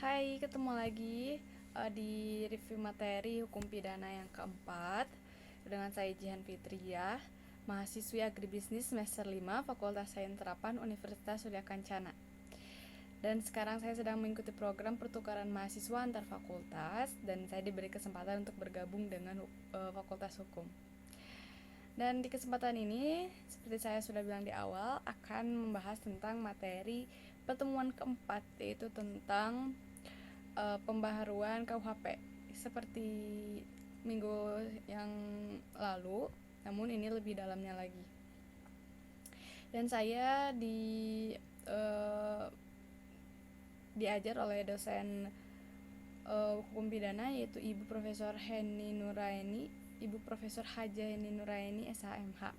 Hai, ketemu lagi di review materi hukum pidana yang keempat dengan saya Jihan Fitriah, mahasiswi agribisnis semester 5 Fakultas Sains Terapan Universitas Surya Kencana. Dan sekarang saya sedang mengikuti program pertukaran mahasiswa antar fakultas dan saya diberi kesempatan untuk bergabung dengan Fakultas Hukum. Dan di kesempatan ini, seperti saya sudah bilang di awal, akan membahas tentang materi pertemuan keempat, yaitu tentang pembaharuan KUHP seperti minggu yang lalu, namun ini lebih dalamnya lagi. Dan saya diajar oleh dosen hukum pidana, yaitu Ibu Profesor Heni Nuraini, Ibu Profesor Haja Heni Nuraini SHMH.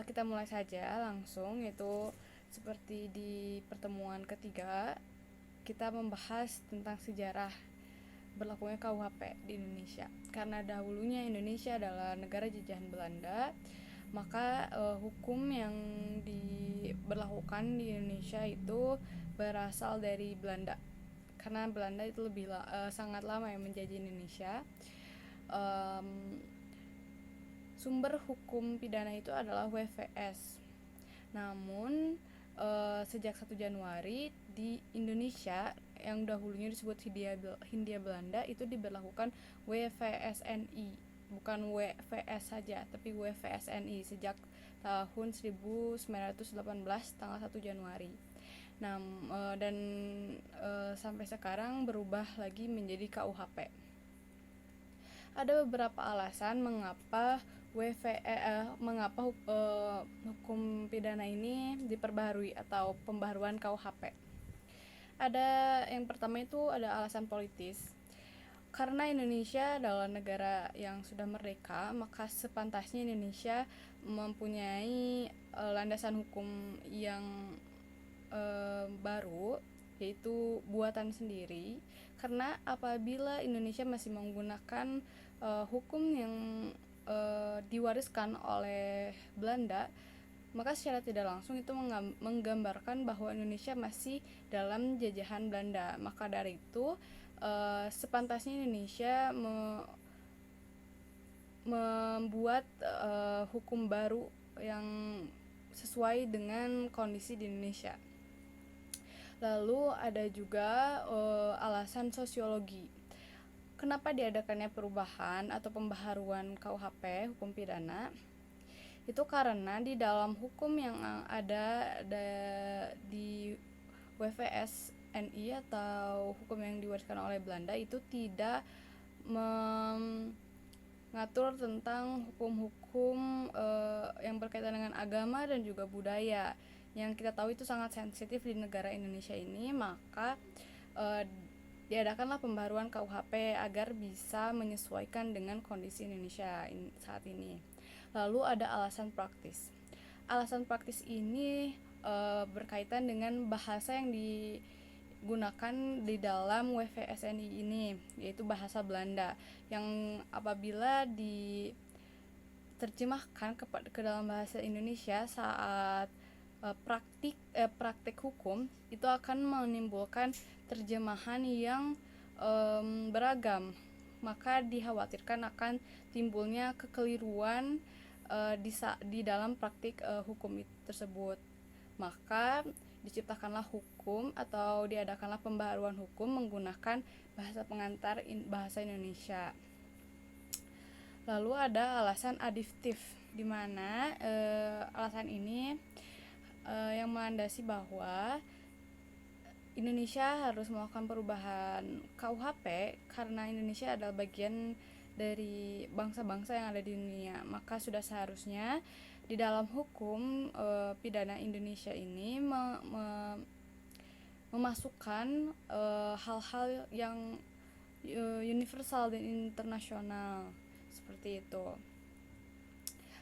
Kita mulai saja langsung, yaitu seperti di pertemuan ketiga kita membahas tentang sejarah berlakunya KUHP di Indonesia. Karena dahulunya Indonesia adalah negara jajahan Belanda, maka hukum yang diberlakukan di Indonesia itu berasal dari Belanda. Karena Belanda itu sangat lama yang menjajah Indonesia. Sumber hukum pidana itu adalah WVS. Namun sejak 1 Januari di Indonesia yang dahulunya disebut Hindia Belanda itu diberlakukan WVSNI, bukan WVS saja tapi WVSNI sejak tahun 1918 tanggal 1 Januari. Nah, dan sampai sekarang berubah lagi menjadi KUHP. Ada beberapa alasan mengapa hukum pidana ini diperbaharui atau pembaharuan KUHP. Ada yang pertama itu ada alasan politis. Karena Indonesia adalah negara yang sudah merdeka, maka sepantasnya Indonesia mempunyai landasan hukum yang baru, yaitu buatan sendiri. Karena apabila Indonesia masih menggunakan hukum yang diwariskan oleh Belanda, maka secara tidak langsung itu menggambarkan bahwa Indonesia masih dalam jajahan Belanda. Maka dari itu sepantasnya Indonesia membuat hukum baru yang sesuai dengan kondisi di Indonesia. Lalu ada juga alasan sosiologi. Kenapa diadakannya perubahan atau pembaharuan KUHP, hukum pidana? Itu karena di dalam hukum yang ada di WVSNI atau hukum yang diwariskan oleh Belanda itu tidak mengatur tentang hukum-hukum yang berkaitan dengan agama dan juga budaya. Yang kita tahu itu sangat sensitif di negara Indonesia ini, maka diadakanlah pembaharuan KUHP agar bisa menyesuaikan dengan kondisi Indonesia saat ini. Lalu ada alasan praktis. Alasan praktis ini berkaitan dengan bahasa yang digunakan di dalam WVSNI ini, yaitu bahasa Belanda, yang apabila diterjemahkan ke dalam bahasa Indonesia saat praktik hukum itu akan menimbulkan terjemahan yang beragam, maka dikhawatirkan akan timbulnya kekeliruan di dalam praktik hukum tersebut. Maka diciptakanlah hukum atau diadakanlah pembaharuan hukum menggunakan bahasa pengantar bahasa Indonesia. Lalu ada alasan adiktif, di mana alasan ini yang melandasi bahwa Indonesia harus melakukan perubahan KUHP karena Indonesia adalah bagian dari bangsa-bangsa yang ada di dunia. Maka sudah seharusnya di dalam hukum pidana Indonesia ini memasukkan hal-hal yang universal dan internasional seperti itu.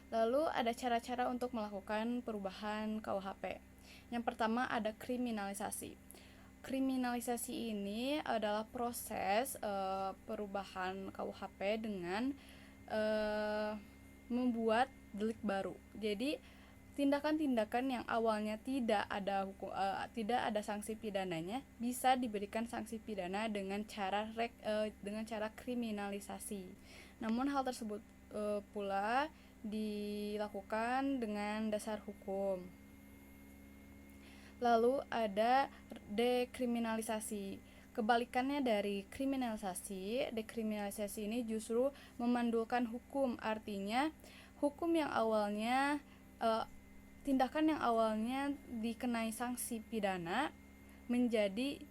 Lalu ada cara-cara untuk melakukan perubahan KUHP. Yang pertama ada kriminalisasi. Kriminalisasi ini adalah proses perubahan KUHP dengan membuat delik baru. Jadi tindakan-tindakan yang awalnya tidak ada sanksi pidananya bisa diberikan sanksi pidana dengan cara kriminalisasi. Namun hal tersebut pula dilakukan dengan dasar hukum. Lalu ada dekriminalisasi. Kebalikannya dari kriminalisasi, dekriminalisasi ini justru memandulkan hukum. Artinya hukum yang awalnya tindakan yang awalnya dikenai sanksi pidana menjadi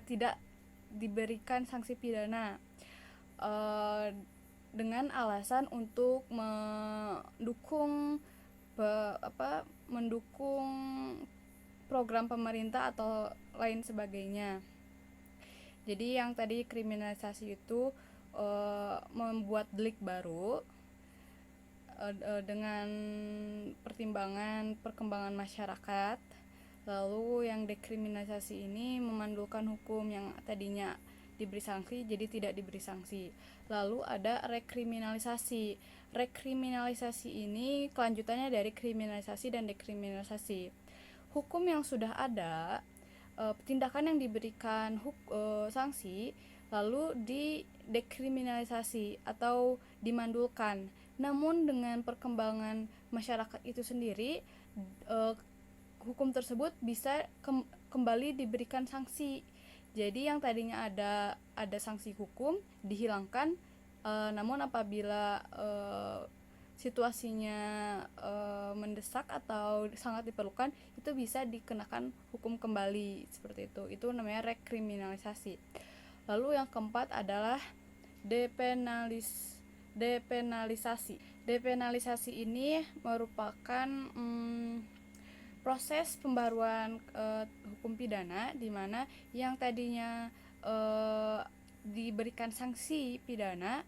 tidak diberikan sanksi pidana dengan alasan untuk mendukung program pemerintah atau lain sebagainya. Jadi yang tadi kriminalisasi itu membuat delik baru dengan pertimbangan perkembangan masyarakat. Lalu yang dekriminalisasi ini memandulkan hukum yang tadinya diberi sanksi jadi tidak diberi sanksi. Lalu ada rekriminalisasi. Rekriminalisasi ini kelanjutannya dari kriminalisasi dan dekriminalisasi. Hukum yang sudah ada, tindakan yang diberikan sanksi lalu didekriminalisasi atau dimandulkan. Namun dengan perkembangan masyarakat itu sendiri, hukum tersebut bisa kembali diberikan sanksi. Jadi yang tadinya ada sanksi hukum dihilangkan, namun apabila situasinya mendesak atau sangat diperlukan, itu bisa dikenakan hukum kembali seperti itu. Itu namanya rekriminalisasi. Lalu yang keempat adalah depenalisasi. Depenalisasi ini merupakan proses pembaruan hukum pidana di mana yang tadinya diberikan sanksi pidana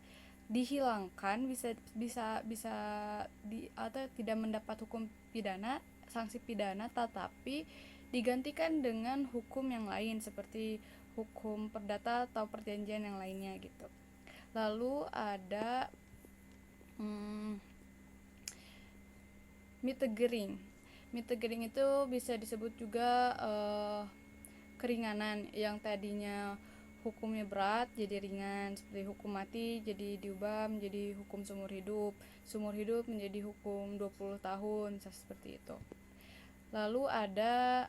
dihilangkan, atau tidak mendapat hukum pidana, sanksi pidana, tetapi digantikan dengan hukum yang lain seperti hukum perdata atau perjanjian yang lainnya gitu. Lalu ada mitigering. Mitigering itu bisa disebut juga keringanan. Yang tadinya hukumnya berat jadi ringan, seperti hukum mati jadi diubah menjadi hukum seumur hidup menjadi hukum 20 tahun, seperti itu. Lalu ada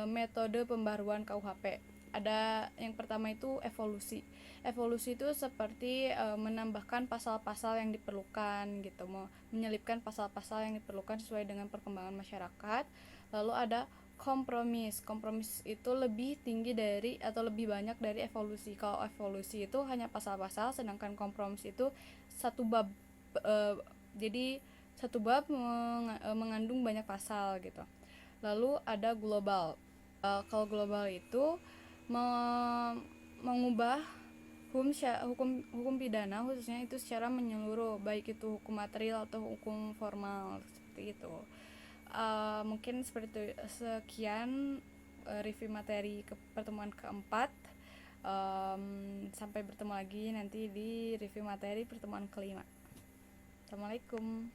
metode pembaruan KUHP. Ada yang pertama itu evolusi. Evolusi itu seperti menambahkan pasal-pasal yang diperlukan gitu, menyelipkan pasal-pasal yang diperlukan sesuai dengan perkembangan masyarakat. Lalu ada kompromis. Kompromis itu lebih tinggi dari atau lebih banyak dari evolusi. Kalau evolusi itu hanya pasal-pasal, sedangkan kompromis itu satu bab. Jadi satu bab mengandung banyak pasal gitu. Lalu ada global. Kalau global itu mengubah hukum pidana khususnya itu secara menyeluruh, baik itu hukum material atau hukum formal, seperti itu. Mungkin seperti itu. Sekian review materi pertemuan keempat. Sampai bertemu lagi nanti di review materi pertemuan kelima. Assalamualaikum.